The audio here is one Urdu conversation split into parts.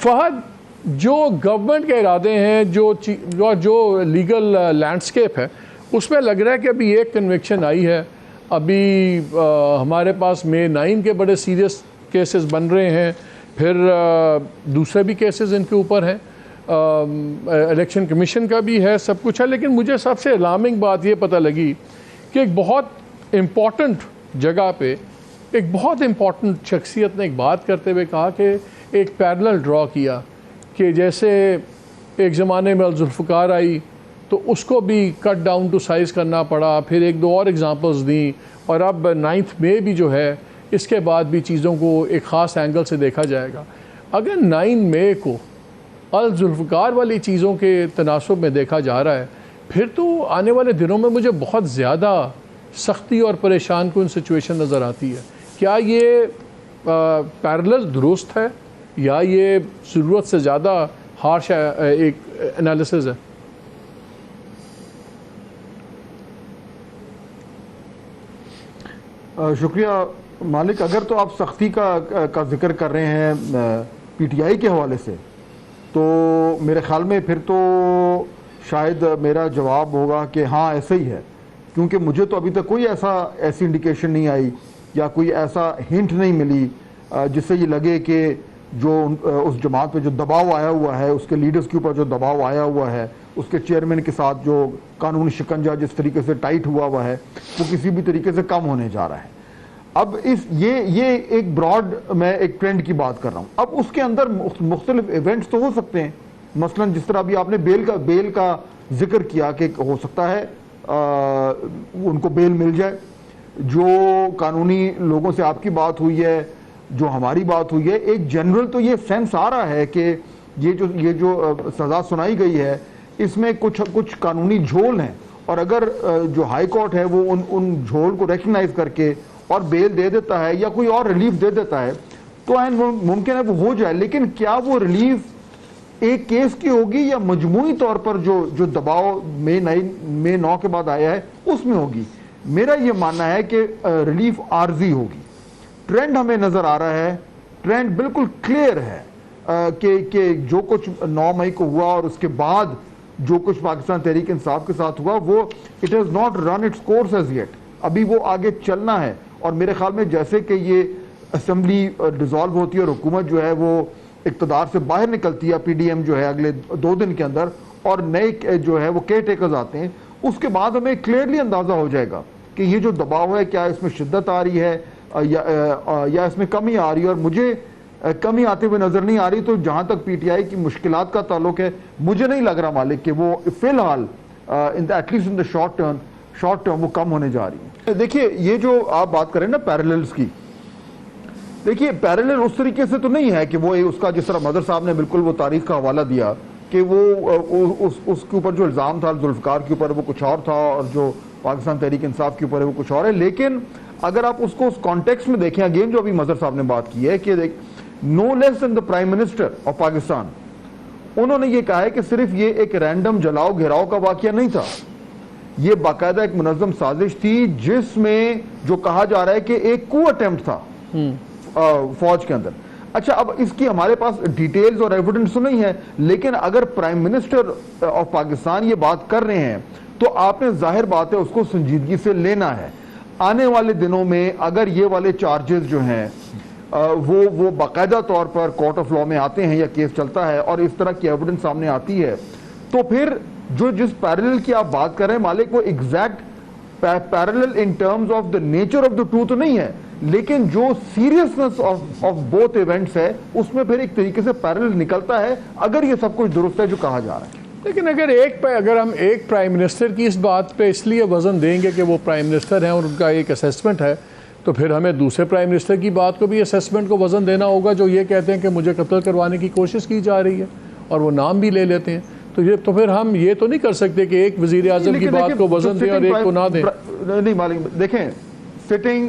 فہد، جو گورنمنٹ کے ارادے ہیں، جو لیگل لینڈسکیپ ہے، اس میں لگ رہا ہے کہ ابھی ایک کنوکشن آئی ہے. ابھی ہمارے پاس مے 9 کے بڑے سیریس کیسز بن رہے ہیں، پھر دوسرے بھی کیسز ان کے اوپر ہیں، الیکشن کمیشن کا بھی ہے، سب کچھ ہے. لیکن مجھے سب سے الارمنگ بات یہ پتہ لگی کہ ایک بہت امپورٹنٹ جگہ پہ ایک بہت امپورٹنٹ شخصیت نے ایک بات کرتے ہوئے کہا کہ ایک پیرلل ڈرا کیا کہ جیسے ایک زمانے میں ذوالفقار آئی تو اس کو بھی کٹ ڈاؤن ٹو سائز کرنا پڑا، پھر ایک دو اور اگزامپلز دیں، اور اب 9 مئی بھی جو ہے اس کے بعد بھی چیزوں کو ایک خاص اینگل سے دیکھا جائے گا. اگر 9 مئی کو ذوالفقار والی چیزوں کے تناسب میں دیکھا جا رہا ہے، پھر تو آنے والے دنوں میں مجھے بہت زیادہ سختی اور پریشان کن سچویشن نظر آتی ہے. کیا یہ پیرلل درست ہے یا یہ ضرورت سے زیادہ ہارش ایک انالیسز ہے؟ شکریہ مالک. اگر تو آپ سختی کا ذکر کر رہے ہیں پی ٹی آئی کے حوالے سے، تو میرے خیال میں پھر تو شاید میرا جواب ہوگا کہ ہاں ایسا ہی ہے، کیونکہ مجھے تو ابھی تک کوئی ایسی انڈیکیشن نہیں آئی یا کوئی ایسا ہنٹ نہیں ملی جس سے یہ لگے کہ جو اس جماعت پہ جو دباؤ آیا ہوا ہے، اس کے لیڈرز کے اوپر جو دباؤ آیا ہوا ہے، اس کے چیئرمین کے ساتھ جو قانونی شکنجہ جس طریقے سے ٹائٹ ہوا ہے، وہ کسی بھی طریقے سے کم ہونے جا رہا ہے. اب یہ ایک براڈ میں ایک ٹرینڈ کی بات کر رہا ہوں. اب اس کے اندر مختلف ایونٹس تو ہو سکتے ہیں، مثلا جس طرح ابھی آپ نے بیل کا ذکر کیا کہ ہو سکتا ہے ان کو بیل مل جائے. جو قانونی لوگوں سے آپ کی بات ہوئی ہے، جو ہماری بات ہوئی ہے، ایک جنرل تو یہ سینس آ رہا ہے کہ یہ جو سزا سنائی گئی ہے اس میں کچھ قانونی جھول ہیں، اور اگر جو ہائی کورٹ ہے وہ ان جھول کو ریکگنائز کر کے اور بیل دے دیتا ہے یا کوئی اور ریلیف دے دیتا ہے تو ممکن ہے وہ ہو جائے. لیکن کیا وہ ریلیف ایک کیس کی ہوگی یا مجموعی طور پر جو دباؤ مئی 9 کے بعد آیا ہے اس میں ہوگی؟ میرا یہ ماننا ہے کہ ریلیف عارضی ہوگی. ٹرینڈ ہمیں نظر آ رہا ہے، ٹرینڈ بالکل کلیئر ہے کہ جو کچھ 9 مئی کو ہوا اور اس کے بعد جو کچھ پاکستان تحریک انصاف کے ساتھ ہوا، وہ it has not run its course as yet. ابھی وہ آگے چلنا ہے، اور میرے خیال میں جیسے کہ یہ اسمبلی ڈیزالو ہوتی ہے اور حکومت جو ہے وہ اقتدار سے باہر نکلتی ہے، پی ڈی ایم جو ہے اگلے 2 دن کے اندر، اور نئے جو ہے وہ کیئر ٹیکرز آتے ہیں، اس کے بعد ہمیں کلیئرلی اندازہ ہو جائے گا کہ یہ جو دباؤ ہے کیا اس میں شدت آ رہی ہے یا اس میں کمی آ رہی ہے. اور مجھے کمی آتے ہوئے نظر نہیں آ رہی. تو جہاں تک پی ٹی آئی کی مشکلات کا تعلق ہے، مجھے نہیں لگ رہا مالک کہ وہ فی الحال at least in the short term وہ کم ہونے جا رہی ہے. دیکھیے یہ جو آپ بات کریں نا پیرللز کی، دیکھیے پیرلل اس طریقے سے تو نہیں ہے کہ وہ اس کا جس طرح مدر صاحب نے بالکل وہ تاریخ کا حوالہ دیا کہ وہ اس کے اوپر جو الزام تھا ذوالفقار کے اوپر وہ کچھ اور تھا، اور جو پاکستان تحریک انصاف کے اوپر ہے وہ کچھ اور ہے. لیکن اگر آپ اس کو اس کانٹیکسٹ میں دیکھیں، اگین جو ابھی مظہر صاحب نے بات کی ہے کہ no less than the prime minister of Pakistan, انہوں نے یہ کہا ہے کہ صرف یہ ایک رینڈم جلاؤ گھیراؤ کا واقعہ نہیں تھا، یہ باقاعدہ ایک منظم سازش تھی جس میں جو کہا جا رہا ہے کہ ایک کو اٹیمپٹ تھا فوج کے اندر. اچھا اب اس کی ہمارے پاس ڈیٹیلز اور ایویڈنس تو نہیں ہے، لیکن اگر پرائم منسٹر آف پاکستان یہ بات کر رہے ہیں تو آپ نے ظاہر بات ہے اس کو سنجیدگی سے لینا ہے. آنے والے دنوں میں اگر یہ والے چارجز جو ہیں وہ باقاعدہ طور پر کورٹ آف لا میں آتے ہیں یا کیس چلتا ہے اور اس طرح کی ایویڈنس سامنے آتی ہے، تو پھر جس پیرلل کی آپ بات کر رہے ہیں مالک، وہ exact parallel in terms of the nature of the two تو نہیں ہے، لیکن جو سیریسنس آف بوتھ ایونٹس ہے اس میں پھر ایک طریقے سے پیرلل نکلتا ہے اگر یہ سب کچھ درست ہے جو کہا جا رہا ہے. لیکن اگر ہم ایک پرائم منسٹر کی اس بات پہ اس لیے وزن دیں گے کہ وہ پرائم منسٹر ہیں اور ان کا ایک اسیسمنٹ ہے، تو پھر ہمیں دوسرے پرائم منسٹر کی بات کو بھی اسیسمنٹ کو وزن دینا ہوگا جو یہ کہتے ہیں کہ مجھے قتل کروانے کی کوشش کی جا رہی ہے اور وہ نام بھی لے لیتے ہیں. تو پھر ہم یہ تو نہیں کر سکتے کہ ایک وزیر اعظم کی بات کو وزن دیں اور ایک کو نہ دیں. نہیں مالک دیکھیں، سٹنگ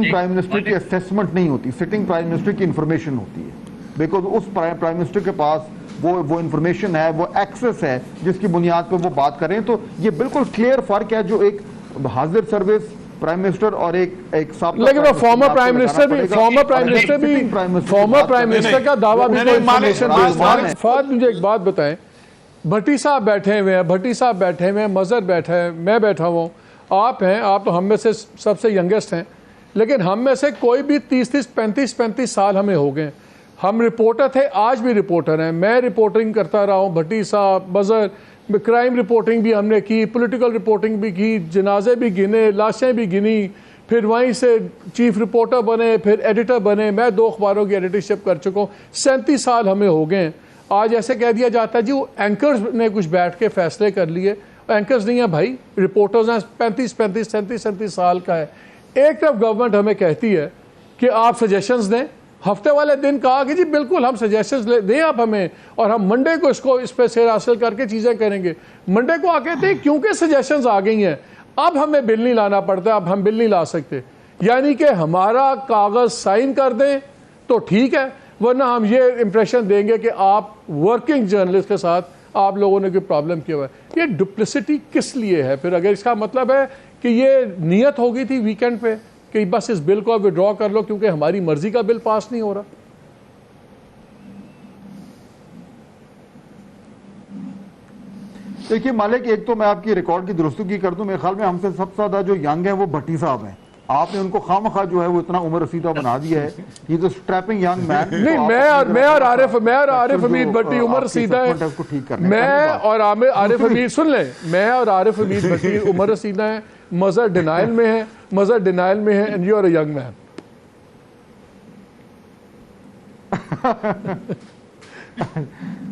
پرائم منسٹر کی اسیسمنٹ نہیں ہوتی، سٹنگ پرائم منسٹر کی انفارمیشن ہوتی ہے. بیکاز اس پرائم منسٹر کے پاس وہ انفارمیشن ہے، وہ ایکسس ہے جس کی بنیاد پہ وہ بات کریں. تو یہ بالکل کلیئر فرق ہے جو ایک حاضر سروس پرائم منسٹر اور ایک سابقہ لیکن وہ فارمر پرائم منسٹر بھی فارمر پرائم منسٹر کا دعویٰ بھی تو انفارمیشن بیسڈ ہے. فہد مجھے ایک بات بتائیں, بھٹی صاحب بیٹھے ہوئے ہیں, بھٹی صاحب بیٹھے ہوئے ہیں, مظہر بیٹھا ہے, میں بیٹھا ہوں, آپ ہیں, آپ تو ہم میں سے سب سے ینگسٹ ہیں, لیکن ہم میں سے کوئی بھی 35 سال ہمیں ہو گئے. ہم رپورٹر تھے, آج بھی رپورٹر ہیں, میں رپورٹنگ کرتا رہا ہوں, بھٹی صاحب, مظہر, کرائم رپورٹنگ بھی ہم نے کی, پولیٹیکل رپورٹنگ بھی کی, جنازے بھی گنے, لاشیں بھی گنی, پھر وہیں سے چیف رپورٹر بنے, پھر ایڈیٹر بنے, میں 2 اخباروں کی ایڈیٹرشپ کر چکا ہوں. 37 سال ہمیں ہو گئے ہیں. آج ایسے کہہ دیا جاتا ہے جی وہ اینکرز نے کچھ بیٹھ کے فیصلے کر لیے. اینکرز نہیں ہیں بھائی, رپورٹرز ہیں, 37 سال کا ہے. ایک طرف گورنمنٹ ہمیں کہتی ہے کہ آپ سجیشنز دیں, ہفتے والے دن کہا کہ جی بالکل ہم سجیشنز دیں آپ ہمیں, اور ہم منڈے کو اس پہ سیر حاصل کر کے چیزیں کریں گے. منڈے کو آ کہتے ہیں کیونکہ سجیشنز آ گئی ہیں اب ہمیں بل نہیں لانا پڑتا, اب ہم بل نہیں لا سکتے. یعنی کہ ہمارا کاغذ سائن کر دیں تو ٹھیک ہے, ورنہ ہم یہ امپریشن دیں گے کہ آپ ورکنگ جرنلسٹ کے ساتھ آپ لوگوں نے کوئی پرابلم کیا ہوا ہے. یہ ڈپلسٹی کس لیے ہے پھر, اگر اس کا مطلب ہے کہ یہ نیت ہو گئی تھی ویکینڈ پہ کہ بس اس بل کو وڈرا کر لو کیونکہ ہماری مرضی کا بل پاس نہیں ہو رہا. دیکھیے مالک, ایک تو میں آپ کی ریکارڈ کی درستگی کر دوں, میرے خیال میں ہم سے سب سے زیادہ جو ینگ ہیں وہ بھٹی صاحب ہیں. آپ نے ان کو خواہ جو ہے وہ اتنا عمر رسیدہ بنا دیا ہے. یہ تو اسٹریپنگ ینگ مین. نہیں, میں اور عارف حمید بھٹی عمر رسیدہ ہے. میں اور عارف حمید, سن لیں, میں اور عارف حمید بھٹی عمر رسیدہ ہیں. مظہر ڈینائل میں ہے, and you are a young man.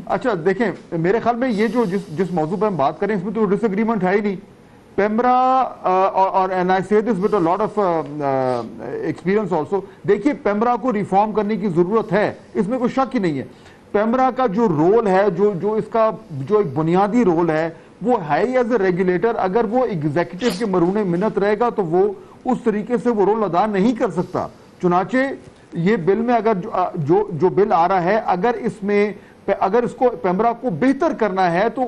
اچھا دیکھیں, میرے خیال میں یہ جو جس موضوع پہ ہم بات کریں اس میں تو ڈس ایگریمنٹ ہے ہی نہیں. پیمرا اور and I say this with a lot of experience also, دیکھیے پیمرا کو ریفارم کرنے کی ضرورت ہے, اس میں کوئی شک ہی نہیں ہے. پیمرا کا جو رول ہے, جو اس کا جو ایک بنیادی رول ہے وہ ہے ہی ایز اے ریگولیٹر. اگر وہ ایگزیکٹو کے مرہون منت رہے گا تو وہ اس طریقے سے وہ رول ادا نہیں کر سکتا. چنانچہ یہ بل میں اگر جو بل آ رہا ہے, اگر اس کو پیمرا کو بہتر کرنا ہے تو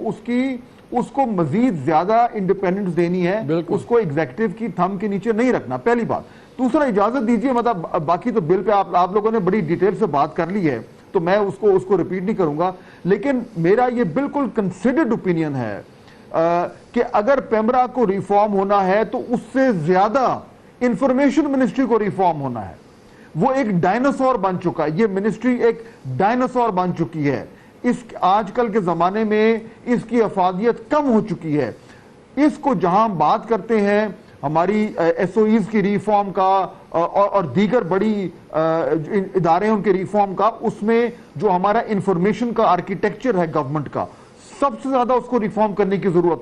اس کو مزید زیادہ انڈیپینڈنس دینی ہے, اس کو ایگزیکٹو کی تھم کے نیچے نہیں رکھنا, پہلی بات. دوسرا, اجازت دیجئے, مطلب باقی تو بل پہ آپ لوگوں نے بڑی ڈیٹیل سے بات کر لی ہے تو میں اس کو ریپیٹ نہیں کروں گا, لیکن میرا یہ بالکل کنسیڈرڈ اوپینین ہے کہ اگر پیمرا کو ریفارم ہونا ہے تو اس سے زیادہ انفارمیشن منسٹری کو ریفارم ہونا ہے. وہ ایک ڈائناسور بن چکا ہے, یہ منسٹری ایک ڈائناسور بن چکی ہے. آج کل کے زمانے میں اس کی افادیت کم ہو چکی ہے. اس کو جہاں ہم بات کرتے ہیں ہماری ایس او ایز کی ریفارم کا اور دیگر بڑی ادارے ہیں ان کے ریفارم کا, اس میں جو ہمارا انفارمیشن کا آرکیٹیکچر ہے گورنمنٹ کا, سب سے زیادہ اس کو ریفارم کرنے کی ضرورت ہے.